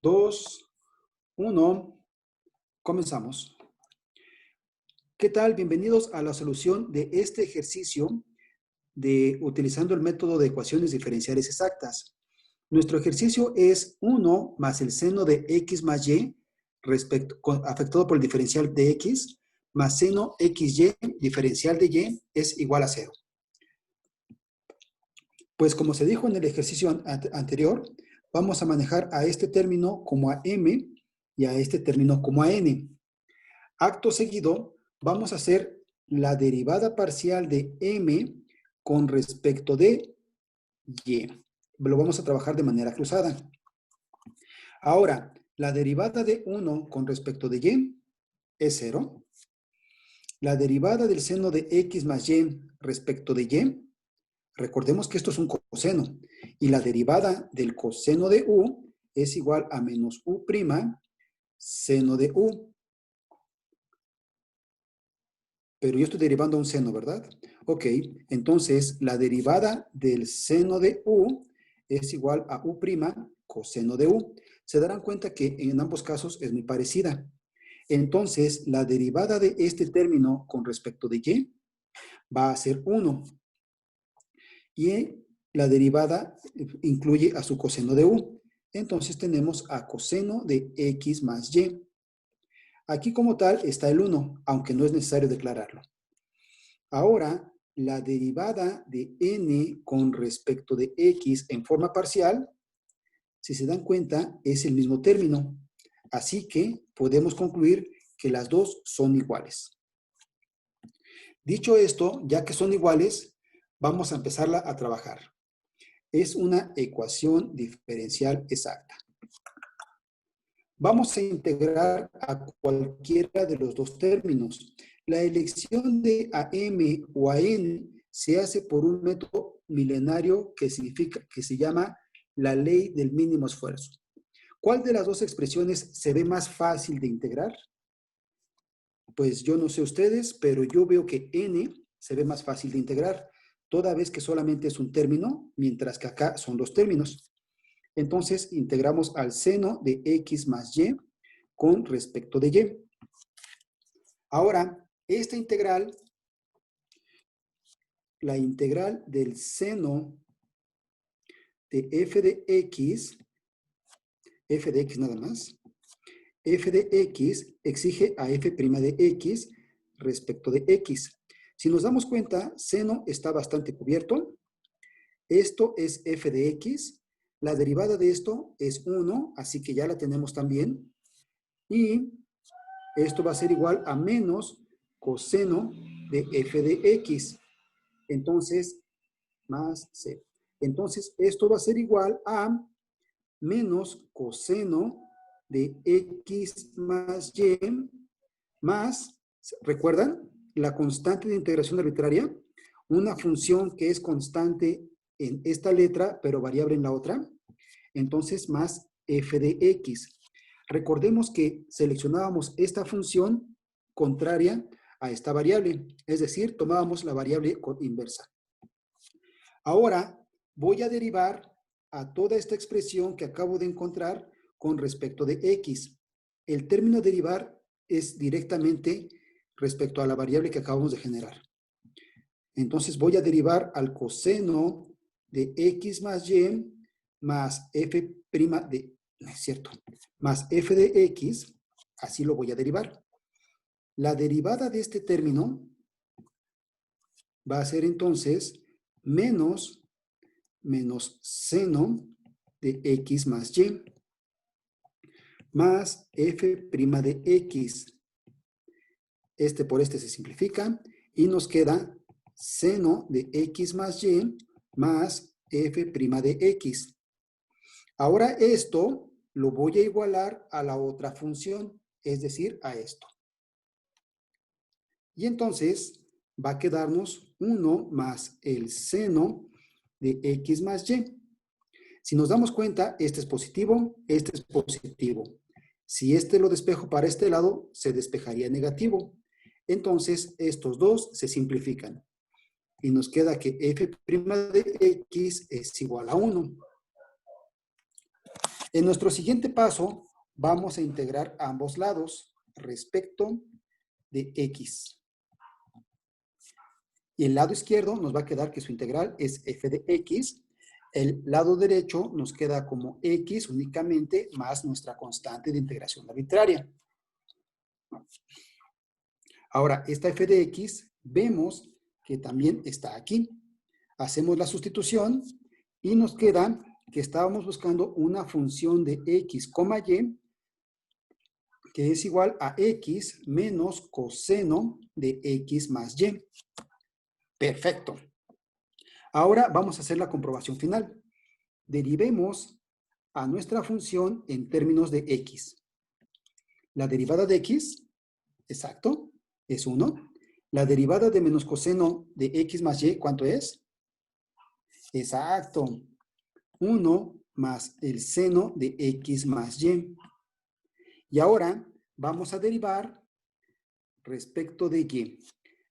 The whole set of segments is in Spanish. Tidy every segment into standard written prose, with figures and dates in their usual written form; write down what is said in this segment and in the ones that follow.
2, 1, comenzamos. ¿Qué tal? Bienvenidos a la solución de este ejercicio utilizando el método de ecuaciones diferenciales exactas. Nuestro ejercicio es 1 más el seno de x más y afectado por el diferencial de x más seno xy diferencial de y es igual a 0. Pues como se dijo en el ejercicio anterior, vamos a manejar a este término como a m y a este término como a n. Acto seguido, vamos a hacer la derivada parcial de m con respecto de y. Lo vamos a trabajar de manera cruzada. Ahora, la derivada de 1 con respecto de y es 0. La derivada del seno de x más y respecto de y, recordemos que esto es un coseno, y la derivada del coseno de u es igual a menos u' seno de u. Pero yo estoy derivando un seno, ¿verdad? Ok, entonces la derivada del seno de u es igual a u' coseno de u. Se darán cuenta que en ambos casos es muy parecida. Entonces, la derivada de este término con respecto de y va a ser 1. Y la derivada incluye a su coseno de u. Entonces tenemos a coseno de x más y. Aquí como tal está el 1, aunque no es necesario declararlo. Ahora, la derivada de n con respecto de x en forma parcial, si se dan cuenta, es el mismo término. Así que podemos concluir que las dos son iguales. Dicho esto, ya que son iguales, vamos a empezarla a trabajar. Es una ecuación diferencial exacta. Vamos a integrar a cualquiera de los dos términos. La elección de AM o AN se hace por un método milenario que se llama la ley del mínimo esfuerzo. ¿Cuál de las dos expresiones se ve más fácil de integrar? Pues yo no sé ustedes, pero yo veo que N se ve más fácil de integrar, toda vez que solamente es un término, mientras que acá son dos términos. Entonces, integramos al seno de x más y con respecto de y. Ahora, esta integral, la integral del seno de f de x nada más, f de x exige a f' de x respecto de x. Si nos damos cuenta, seno está bastante cubierto. Esto es f de x. La derivada de esto es 1, así que ya la tenemos también. Y esto va a ser igual a menos coseno de f de x. Entonces, más c. Entonces, esto va a ser igual a menos coseno de x más y más, ¿recuerdan? La constante de integración arbitraria, una función que es constante en esta letra, pero variable en la otra. Entonces, más f de x. Recordemos que seleccionábamos esta función contraria a esta variable, es decir, tomábamos la variable inversa. Ahora voy a derivar a toda esta expresión que acabo de encontrar con respecto de x. El término derivar es directamente respecto a la variable que acabamos de generar. Entonces voy a derivar al coseno de x más y más f' de, no es cierto, más f de x, así lo voy a derivar. La derivada de este término va a ser entonces menos seno de x más y más f' de x. Este por este se simplifica y nos queda seno de x más y más f' de x. Ahora esto lo voy a igualar a la otra función, es decir, a esto. Y entonces va a quedarnos 1 más el seno de x más y. Si nos damos cuenta, este es positivo, este es positivo. Si este lo despejo para este lado, se despejaría negativo. Entonces, estos dos se simplifican. Y nos queda que f' de x es igual a 1. En nuestro siguiente paso, vamos a integrar ambos lados respecto de x. Y el lado izquierdo nos va a quedar que su integral es f de x. El lado derecho nos queda como x únicamente más nuestra constante de integración arbitraria. Ahora, esta f de x vemos que también está aquí. Hacemos la sustitución y nos queda que estábamos buscando una función de x, y, que es igual a x menos coseno de x más y. Perfecto. Ahora vamos a hacer la comprobación final. Derivemos a nuestra función en términos de x. La derivada de x, exacto, es 1. La derivada de menos coseno de x más y, ¿cuánto es? Exacto. 1 más el seno de x más y. Y ahora vamos a derivar respecto de y.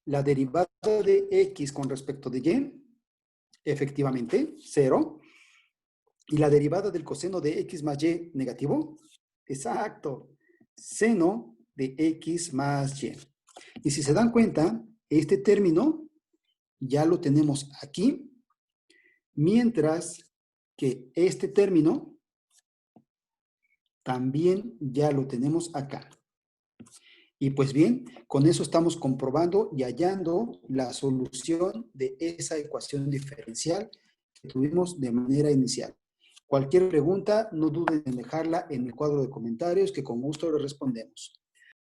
La derivada de x con respecto de y, efectivamente, 0. Y la derivada del coseno de x más y negativo, exacto, seno de x más y. Y si se dan cuenta, este término ya lo tenemos aquí, mientras que este término también ya lo tenemos acá. Y pues bien, con eso estamos comprobando y hallando la solución de esa ecuación diferencial que tuvimos de manera inicial. Cualquier pregunta, no duden en dejarla en el cuadro de comentarios que con gusto le respondemos.